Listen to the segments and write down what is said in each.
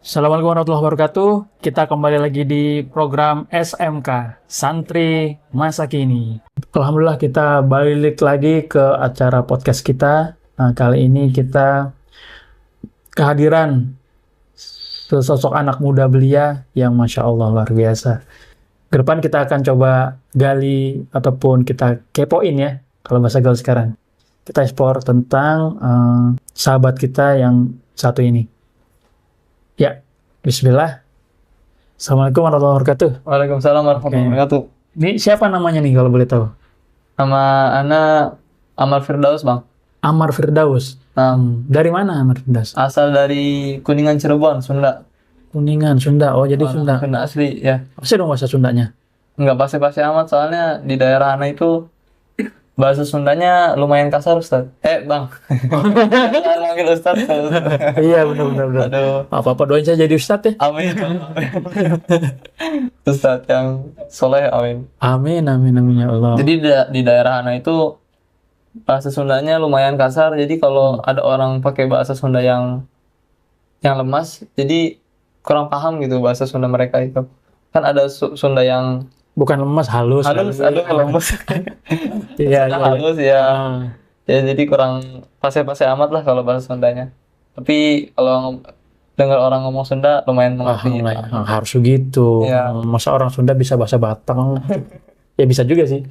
Assalamualaikum warahmatullahi wabarakatuh. Kita kembali lagi di program SMK, Santri Masa Kini. Alhamdulillah kita balik lagi ke acara podcast kita. Nah, kali ini kita kehadiran sesosok anak muda belia yang Masya Allah luar biasa. Ke depan kita akan coba gali ataupun kita kepoin ya, kalau bahasa gaul sekarang. Kita explore tentang sahabat kita yang satu ini. Ya, bismillah. Assalamualaikum warahmatullahi wabarakatuh. Waalaikumsalam warahmatullahi wabarakatuh. Ini siapa namanya nih kalau boleh tahu? Nama Ana Amar Firdaus, Bang. Amar Firdaus. Nah, Dari mana Amar Firdaus? asal dari Kuningan Cirebon, Sunda. Kuningan, Sunda. Oh, jadi Sunda. Sunda asli, ya. Apa sih dong bahasa Sundanya? Nggak pasti-pasti amat, soalnya di daerah Ana itu bahasa Sundanya lumayan kasar, Ustaz. Bang. Jangan manggil Ustaz. Iya, benar-benar. Aduh, Apa-apa doain saya jadi ustadz ya. amin. Ustaz yang soleh, amin. Amin, amin, amin ya Allah. Jadi di daerah Ana itu bahasa Sundanya lumayan kasar, jadi kalau ada orang pakai bahasa Sunda yang lemas, jadi kurang paham gitu bahasa Sunda mereka itu. Kan ada Sunda yang Bukan lemas, halus. halus, aduh lemes. Iya, iya. Halus ya. Ah, Ya jadi kurang fase-fase amat lah kalau bahasa Sundanya. Tapi kalau dengar orang ngomong Sunda lumayan mengerti. lah ya. Harus begitu. Iya. Masa orang Sunda bisa bahasa Batak? Ya bisa juga sih.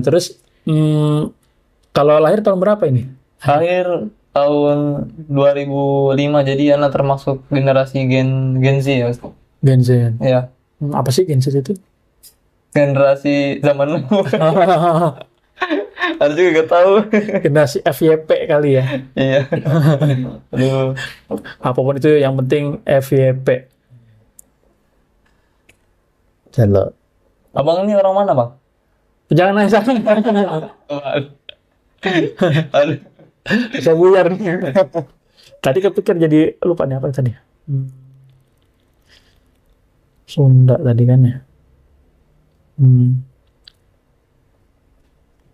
Terus kalau lahir tahun berapa ini? Akhir tahun 2005, jadi anak termasuk generasi Gen Z ya, Ustaz. Gen Z. Ya, Apa sih Gen Z itu? generasi zaman dulu. Ada juga gak tahu. Generasi FYP kali ya. Iya. Aduh. Apapun itu yang penting FYP. Halo. Abang ini orang mana, Bang? Jangan nanya saya. Aduh. Saya buyar nih. Tadi kepikir jadi lupa nih apa tadi. Sunda tadi kan ya.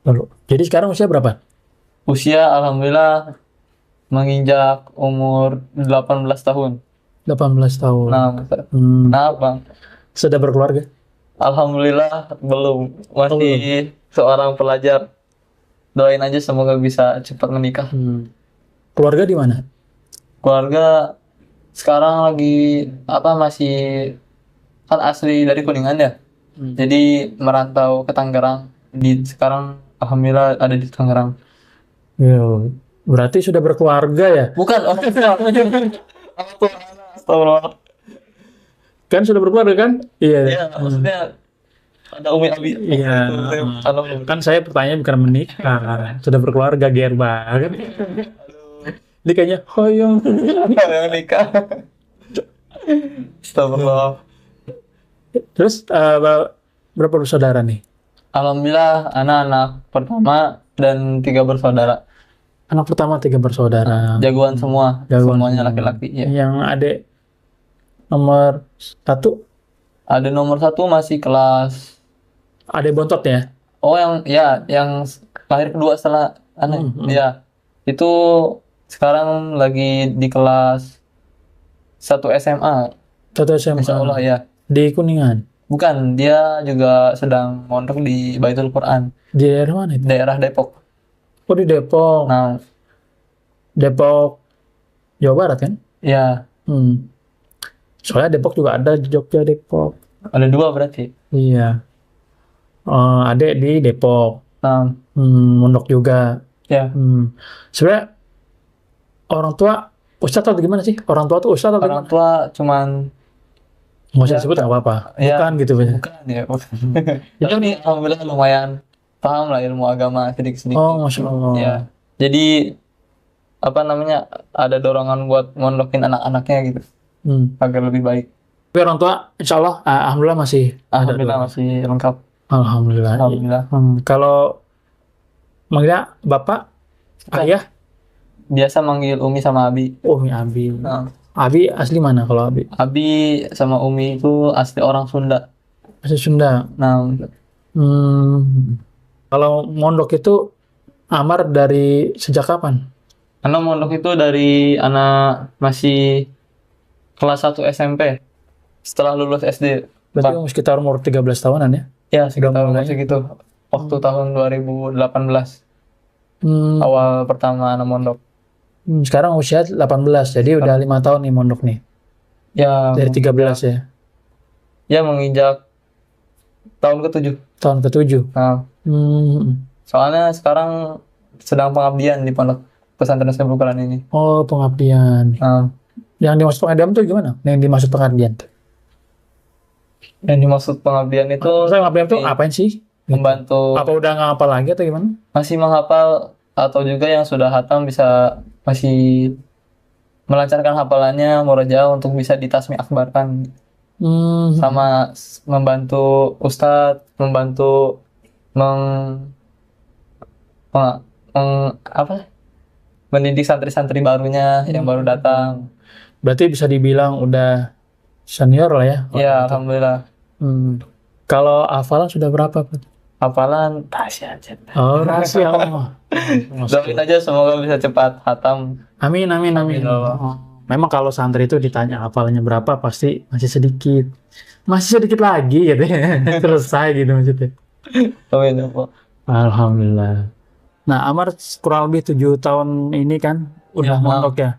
Lalu. Jadi sekarang usia berapa? Usia alhamdulillah menginjak umur 18 tahun. 18 tahun. Nah, nah, Bang. Sudah berkeluarga? Alhamdulillah belum. Masih seorang pelajar. Doain aja semoga bisa cepat menikah. Keluarga di mana? Keluarga sekarang lagi masih kan asli dari Kuningan ya. Jadi merantau ke Tangerang. Sekarang alhamdulillah ada di Tangerang. Ya, berarti sudah berkeluarga ya? Bukan, Astagfirullah. Kan sudah berkeluarga kan? Iya. Iya, maksudnya ada Umi Abi. Iya. Kan saya pertanyaan bukan menikah, sudah berkeluarga GR banget. Ini kayaknya hoyong. Yang nikah. Astagfirullah. Terus berapa bersaudara nih? Alhamdulillah anak-anak pertama dan 3 bersaudara. Anak pertama 3 bersaudara. Jagoan semua. Jagoan Semuanya semua. laki-laki. Ya. Yang adik nomor 1 Ada nomor 1 masih kelas. adik bontot ya? Oh yang lahir kedua setelah anak. Ya. Itu sekarang lagi di kelas 1 SMA. 1 SMA. Insya Allah ya. Di Kuningan. Bukan, dia juga sedang mondok di Baitul Quran. Di daerah mana itu? Daerah Depok. Oh, di Depok. Nah, Depok, Jawa Barat kan? ya Soalnya Depok juga ada di Jogja, Depok. ada 2 berarti. Iya. Adik di Depok. Nah, Mondok juga. ya. Sebenarnya orang tua ustadz atau gimana sih? Orang tua tuh ustadz atau Orang gimana? tua cuman Nggak usah disebut nggak apa-apa. Ya. Bukan gitu. bukan ya. Tapi alhamdulillah lumayan paham lah ilmu agama sedikit-sedikit. Oh, Masya Allah. Ya. Jadi ada dorongan buat mondokin anak-anaknya gitu agar lebih baik. Tapi orang tua insya Allah alhamdulillah masih Alhamdulillah masih lengkap. Alhamdulillah. Alhamdulillah. Kalau manggilnya bapak, ayah, Biasa manggil Umi sama Abi. Umi Abi. Nah, Abi asli mana kalau Abi? Abi sama Umi itu asli orang Sunda. Asli Sunda. Nah, Kalau mondok itu Amar dari sejak kapan? Anak mondok itu dari anak masih kelas 1 SMP setelah lulus SD. Berarti Bang. sekitar umur 13 tahunan ya? Ya, sekitar mulai. umur segitu. Waktu tahun 2018 Hmm, awal pertama anak mondok. sekarang usia 18, jadi udah 5 tahun nih mondok nih. Ya, Dari 13 ya, ya menginjak tahun ke-7. tahun ke-7. Nah, soalnya sekarang sedang pengabdian di pondok pesantren Saiful Quran ini. Oh, pengabdian. Nah, Yang dimaksud pengabdian tuh gimana? Yang dimaksud pengabdian tuh? yang dimaksud pengabdian itu Maksudnya pengabdian tuh ini, apain sih? membantu Apa udah nggak hafal lagi atau gimana? masih menghafal atau juga yang sudah hatam bisa masih melancarkan hafalannya murojaah untuk bisa ditasmi akbarkan sama membantu ustadz, membantu meng, meng- apa mendidik santri-santri barunya yang baru datang. Berarti bisa dibilang udah senior lah ya? Ya, alhamdulillah. Kalau hafalan sudah berapa, Pak? Hafalan rahasia aja. Oh, rahasia. Oh. Doain aja semoga bisa cepat hatam. Amin, amin, amin. Amin, Allah. Oh. Memang kalau santri itu ditanya hafalannya berapa, pasti masih sedikit. Masih sedikit lagi gitu ya. Selesai gitu maksudnya. Amin, Allah. Alhamdulillah. Nah, Amar kurang lebih 7 tahun ini kan udah Ya, mondok ya.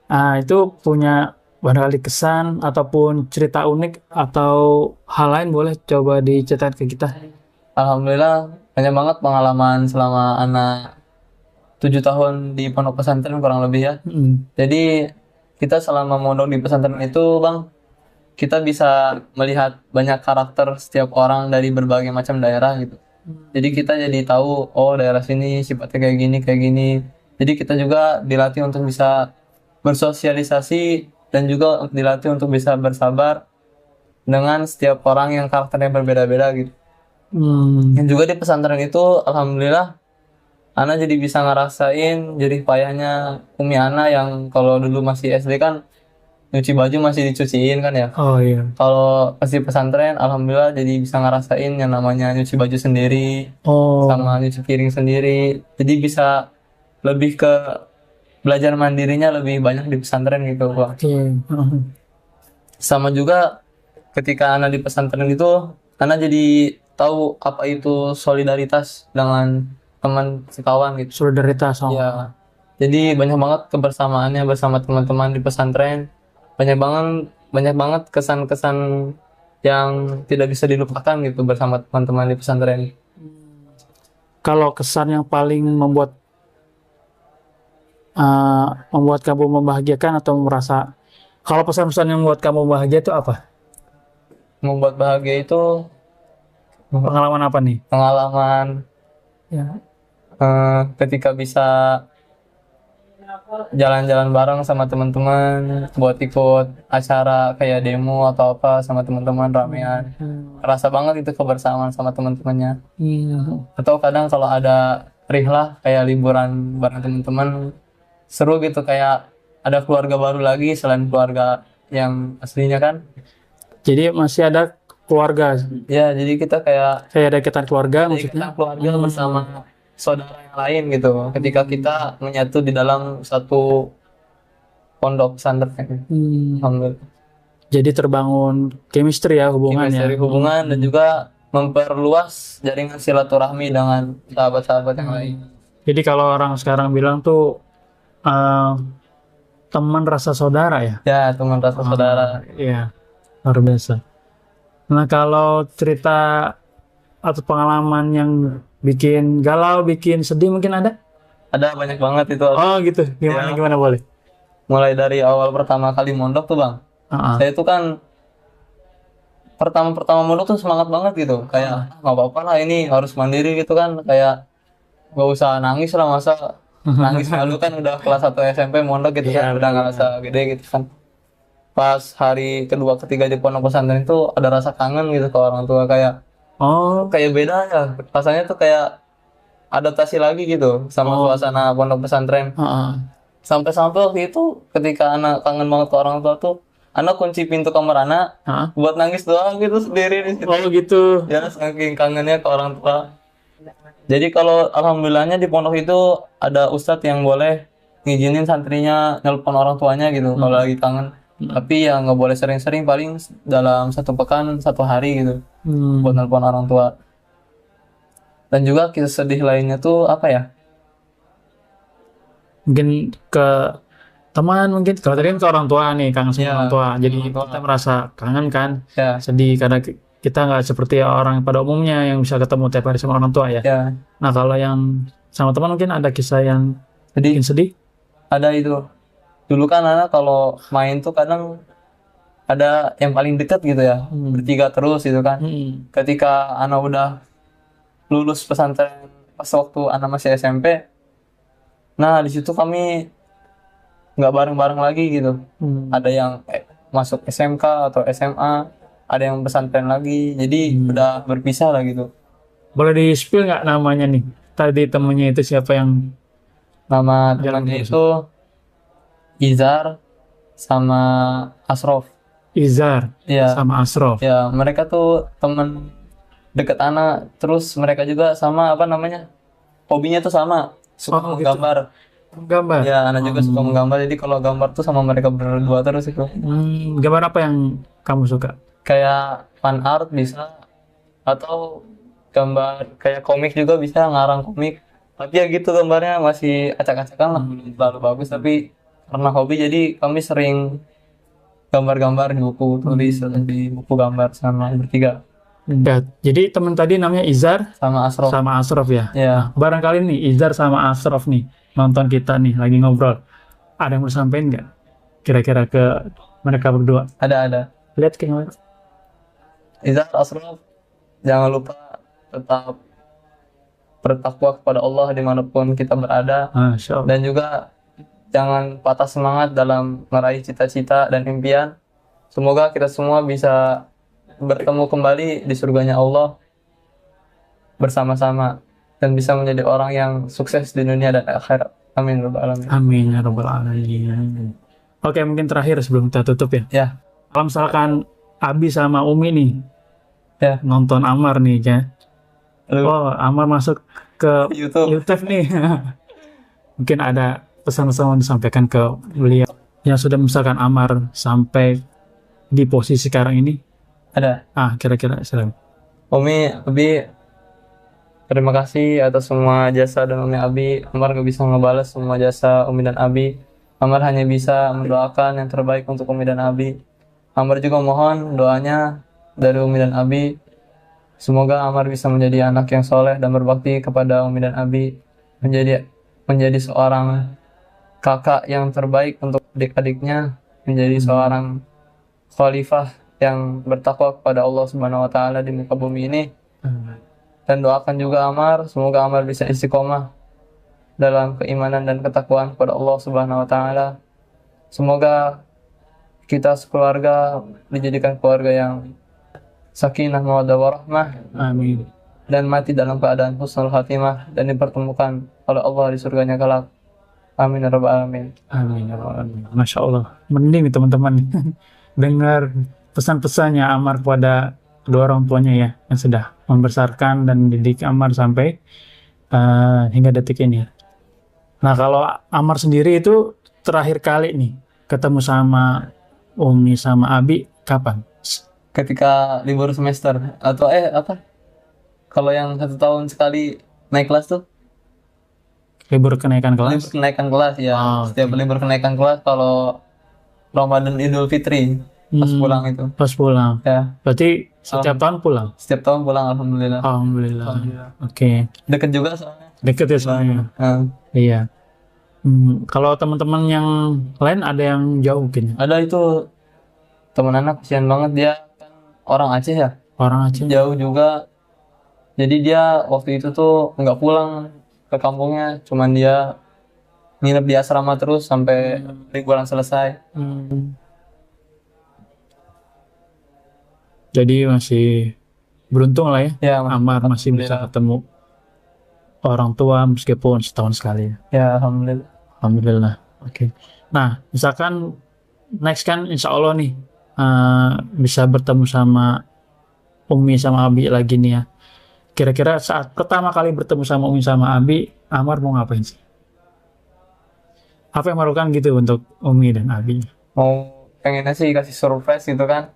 Nah, itu punya barangkali kesan ataupun cerita unik atau hal lain boleh coba diceritain ke kita. Alhamdulillah banyak banget pengalaman selama anak 7 tahun di pondok pesantren kurang lebih ya. Jadi kita selama mondok di pesantren itu Bang, kita bisa melihat banyak karakter setiap orang dari berbagai macam daerah gitu. Jadi kita jadi tahu oh daerah sini sifatnya kayak gini. Jadi kita juga dilatih untuk bisa bersosialisasi dan juga dilatih untuk bisa bersabar dengan setiap orang yang karakternya berbeda-beda gitu. Yang juga di pesantren itu alhamdulillah Ana jadi bisa ngerasain jadi payahnya Umi Ana yang kalau dulu masih SD kan nyuci baju masih dicuciin kan ya. Oh iya. Kalau pas di pesantren alhamdulillah jadi bisa ngerasain yang namanya nyuci baju sendiri Oh. sama nyuci piring sendiri. Jadi bisa lebih ke belajar mandirinya lebih banyak di pesantren gitu Pak. Oke. Sama juga ketika Ana di pesantren itu Ana jadi tahu apa itu solidaritas dengan teman sekawan gitu. Solidaritas. Oh. Ya, jadi banyak banget kebersamaannya bersama teman-teman di pesantren. Banyak banget kesan-kesan yang tidak bisa dilupakan gitu bersama teman-teman di pesantren. Kalau kesan yang paling membuat kamu membahagiakan atau merasa kalau pesan-pesan yang membuat kamu bahagia itu apa? Membuat bahagia itu Pengalaman apa nih? pengalaman Ya. ketika bisa jalan-jalan bareng sama teman-teman buat ikut acara kayak demo atau apa sama teman-teman ramean. Rasa banget itu kebersamaan sama teman-temannya. Atau kadang kalau ada rihlah kayak liburan bareng teman-teman seru gitu kayak ada keluarga baru lagi selain keluarga yang aslinya kan. Jadi masih ada keluarga. Ya, jadi kita kayak Ada ikatan keluarga jadi maksudnya. kita keluarga bersama saudara yang lain gitu. Ketika kita menyatu di dalam satu pondok pesantren. Alhamdulillah. Jadi terbangun chemistry ya hubungannya. Dari hubungan dan juga memperluas jaringan silaturahmi dengan sahabat-sahabat yang lain. Jadi kalau orang sekarang bilang tuh teman rasa saudara ya. Ya, teman rasa saudara. Iya, luar biasa. Nah kalau cerita atau pengalaman yang bikin galau, bikin sedih mungkin ada? Ada banyak banget itu. Oh gitu, gimana boleh? Mulai dari awal pertama kali mondok tuh Bang. Saya itu kan pertama mondok tuh semangat banget gitu. Kayak nggak apa-apa lah ini harus mandiri gitu kan. Kayak nggak usah nangis lah masa nangis malu kan udah kelas 1 SMP mondok gitu kan. Udah ngerasa gede gitu kan. Pas hari kedua ketiga di pondok pesantren itu ada rasa kangen gitu ke orang tua kayak kayak beda ya rasanya tuh kayak adaptasi lagi gitu sama suasana pondok pesantren. Sampai waktu itu ketika anak kangen banget ke orang tua tuh anak kunci pintu kamar anak buat nangis doang gitu sendiri di situ. Oh gitu. Ya saking kangennya ke orang tua. Jadi kalau alhamdulillahnya di pondok itu ada ustadz yang boleh ngizinin santrinya nelpon orang tuanya gitu kalau lagi kangen. Tapi ya nggak boleh sering-sering, paling dalam 1 pekan 1 hari gitu buat nelpon orang tua. Dan juga kisah sedih lainnya tuh apa ya? Mungkin ke teman, mungkin kalau tadi kan ke orang tua nih, kangen sama Iya, orang tua, jadi orang tua. kita merasa kangen kan, Ya, sedih karena kita nggak seperti orang pada umumnya yang bisa ketemu tiap hari sama orang tua ya. ya. Nah kalau yang sama teman mungkin ada kisah yang Jadi bikin sedih. ada itu. Dulu kan anak kalau main tuh kadang ada yang paling dekat gitu ya, bertiga terus gitu kan. Ketika anak udah lulus pesantren pas waktu anak masih SMP, nah di situ kami nggak bareng-bareng lagi gitu. Ada yang masuk SMK atau SMA, ada yang pesantren lagi, jadi udah berpisah lah gitu. Boleh di spill nggak namanya nih? Tadi temennya itu siapa yang Nama Jarang temannya masuk. itu Izar sama Asrof. Izar Ya, sama Asrof? ya mereka tuh temen deket anak. Terus mereka juga sama apa namanya? Hobinya tuh sama, suka Oh gitu. menggambar. Gambar. Ya, anak juga suka menggambar. Jadi kalau gambar tuh sama mereka berdua terus itu. Gambar apa yang kamu suka? Kayak fan art bisa, atau gambar kayak komik juga bisa, ngarang komik. Tapi ya gitu gambarnya masih acak-acakan lah, belum terlalu bagus. Tapi karena hobi jadi kami sering gambar-gambar di buku tulis atau di buku gambar sama bertiga Ya, jadi teman tadi namanya Izar sama Asrof. sama Asrof ya. Ya, Nah, barangkali nih Izar sama Asrof nih nonton kita nih lagi ngobrol. Ada yang mau sampaikan nggak? Kira-kira ke mereka berdua? ada. Lihat ke kamera. Izar, Asrof, jangan lupa tetap bertakwa kepada Allah dimanapun kita berada, Masya Allah. dan juga jangan patah semangat dalam meraih cita-cita dan impian. Semoga kita semua bisa bertemu kembali di surganya Allah bersama-sama dan bisa menjadi orang yang sukses di dunia dan akhirat. Amin ya rabbal alamin. Amin ya rabbal alamin. Oke, mungkin terakhir sebelum kita tutup ya. Ya, Kalau misalkan Abi sama Umi nih ya. nonton Amar nih ya. Lalu Oh, Amar masuk ke YouTube. YouTube nih. Mungkin ada pesan-pesan yang disampaikan ke beliau yang sudah misalkan Amar sampai di posisi sekarang ini. Ada. Kira-kira silakan. Umi, Abi, terima kasih atas semua jasa dan Umi Abi. Amar gak bisa ngebalas semua jasa Umi dan Abi. Amar hanya bisa mendoakan yang terbaik untuk Umi dan Abi. Amar juga mohon doanya dari Umi dan Abi. Semoga Amar bisa menjadi anak yang soleh dan berbakti kepada Umi dan Abi. Menjadi seorang kakak yang terbaik untuk adik-adiknya. Menjadi seorang khalifah yang bertakwa kepada Allah Subhanahu wa taala di muka bumi ini. Dan doakan juga Amar, semoga Amar bisa istiqomah dalam keimanan dan ketakwaan kepada Allah Subhanahu wa taala. Semoga kita sekeluarga dijadikan keluarga yang sakinah mawaddah warahmah, Amin. dan mati dalam keadaan husnul khatimah dan dipertemukan oleh Allah di surganya kelak. Amin ya rabbal alamin. Amin ya rabbal alamin. Masya Allah. Mending nih teman-teman dengar pesan-pesannya Amar kepada kedua orang tuanya ya yang sudah membesarkan dan mendidik Amar sampai hingga detik ini. Nah kalau Amar sendiri itu terakhir kali nih ketemu sama Umi sama Abi kapan? Ketika libur semester atau apa? Kalau yang 1 tahun sekali naik kelas tuh, Libur kenaikan libur kelas? kenaikan kelas ya. Setiap libur kenaikan kelas kalau Ramadan Idul Fitri pas pulang itu. Pas pulang. Ya, Berarti setiap tahun pulang? setiap tahun pulang alhamdulillah. Alhamdulillah. Oke. Deket juga soalnya. Deket ya soalnya. Iya. Kalau teman-teman yang lain ada yang jauh mungkin? Ada itu teman anak, kasihan banget, dia kan orang Aceh ya, Orang Aceh? jauh juga. Jadi dia waktu itu tuh nggak pulang ke kampungnya, cuman dia nginep di asrama terus sampai liburan selesai. Jadi masih beruntung lah ya, Ya, Amar masih bisa ketemu orang tua meskipun setahun sekali. ya alhamdulillah. Alhamdulillah. Oke. Nah, misalkan next kan insya Allah nih bisa bertemu sama Umi sama Abi lagi nih ya. Kira-kira saat pertama kali bertemu sama Umi sama Abi, Amar mau ngapain sih? Apa yang melakukan gitu untuk Umi dan Abi? Mau pengennya sih kasih surprise gitu kan.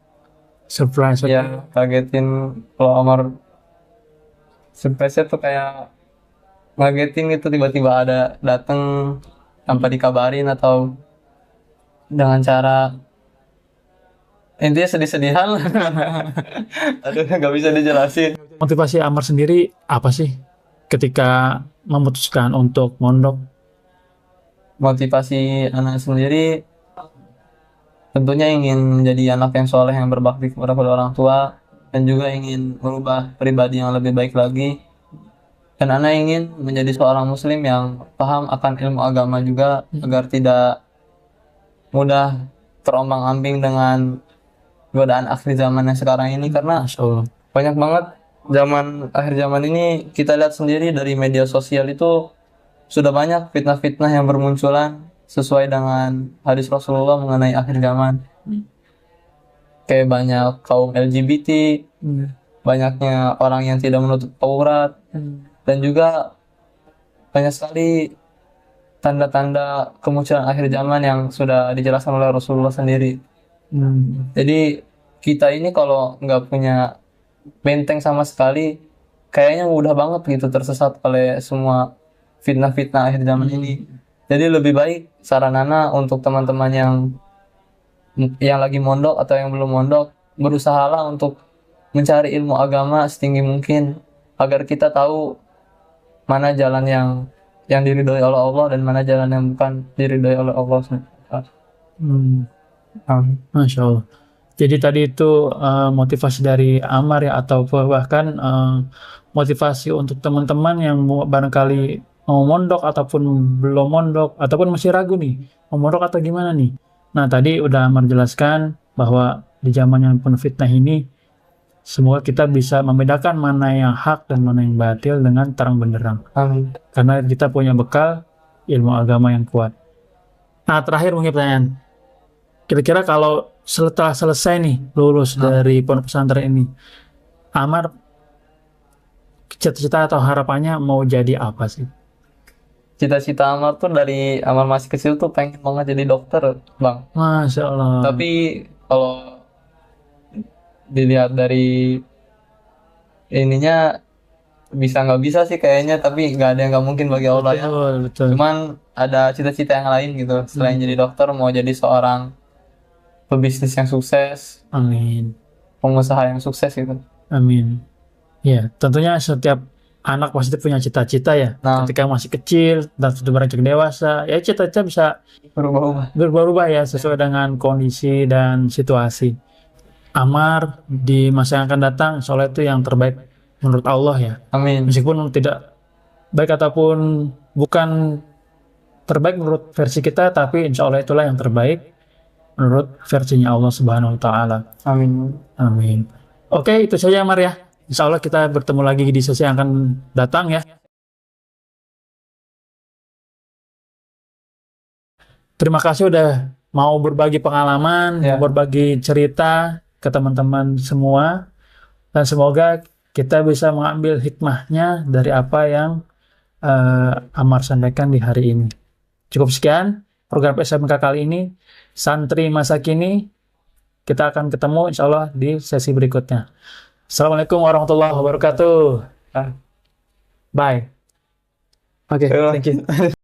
Surprise, oke. Ya, kagetin kalau Amar surprise-nya tuh kayak ngagetin gitu tiba-tiba ada dateng tanpa dikabarin atau dengan cara intinya sedih-sedihan lah. Aduh, nggak bisa dijelasin. Motivasi Amar sendiri apa sih ketika memutuskan untuk mondok? Motivasi anak sendiri tentunya ingin menjadi anak yang soleh yang berbakti kepada kedua orang tua dan juga ingin merubah pribadi yang lebih baik lagi. Dan anak ingin menjadi seorang muslim yang paham akan ilmu agama juga agar tidak mudah terombang-ambing dengan godaan akhir zaman yang sekarang ini, karena Masya Allah. banyak banget akhir zaman ini kita lihat sendiri dari media sosial itu sudah banyak fitnah-fitnah yang bermunculan sesuai dengan hadis Rasulullah mengenai akhir zaman. Kayak banyak kaum LGBT, banyaknya orang yang tidak menutup aurat, dan juga banyak sekali tanda-tanda kemunculan akhir zaman yang sudah dijelaskan oleh Rasulullah sendiri. Jadi kita ini kalau nggak punya benteng sama sekali, kayaknya mudah banget gitu tersesat oleh semua fitnah-fitnah akhir zaman ini. Jadi lebih baik saran Ana untuk teman-teman yang lagi mondok atau yang belum mondok, berusahalah untuk mencari ilmu agama setinggi mungkin agar kita tahu mana jalan yang diridhoi oleh Allah dan mana jalan yang bukan diridhoi oleh Allah. Masya Allah. Jadi tadi itu motivasi dari Amar ya, atau bahkan motivasi untuk teman-teman yang barangkali mau mondok ataupun belum mondok ataupun masih ragu nih mau mondok atau gimana nih. Nah tadi udah Amar jelaskan bahwa di zaman yang penuh fitnah ini semoga kita bisa membedakan mana yang hak dan mana yang batil dengan terang benderang. Amin. Karena kita punya bekal ilmu agama yang kuat. Nah terakhir mungkin pertanyaan. Kira-kira kalau setelah selesai nih lulus dari pondok pesantren ini, Amar cita-cita atau harapannya mau jadi apa sih? Cita-cita Amar tuh dari Amar masih kecil tuh pengen banget jadi dokter, Bang. Masya Allah. Tapi kalau dilihat dari ininya bisa nggak bisa sih kayaknya, tapi nggak ada yang nggak mungkin bagi Allah ya. Betul. Cuman ada cita-cita yang lain gitu. Selain jadi dokter, mau jadi seorang pebisnis yang sukses, Amin. pengusaha yang sukses gitu. Amin. Ya, tentunya setiap anak pasti punya cita-cita ya. Nah. Ketika masih kecil dan sudah beranjak dewasa, ya cita-cita bisa berubah-ubah ya sesuai dengan kondisi dan situasi. Amar di masa yang akan datang, soalnya itu yang terbaik menurut Allah ya. Amin. Meskipun tidak baik ataupun bukan terbaik menurut versi kita, tapi insya Allah itulah yang terbaik menurut versinya Allah Subhanahu wa Ta'ala. Amin. Amin. Oke, itu saja Amar ya. Insya Allah kita bertemu lagi di sesi yang akan datang ya. Terima kasih udah mau berbagi pengalaman, Ya. mau berbagi cerita ke teman-teman semua. Dan semoga kita bisa mengambil hikmahnya dari apa yang Amar sampaikan di hari ini. Cukup sekian program SMK kali ini. Santri Masa Kini. Kita akan ketemu insya Allah di sesi berikutnya. Assalamualaikum warahmatullahi wabarakatuh. Bye. Oke, thank you.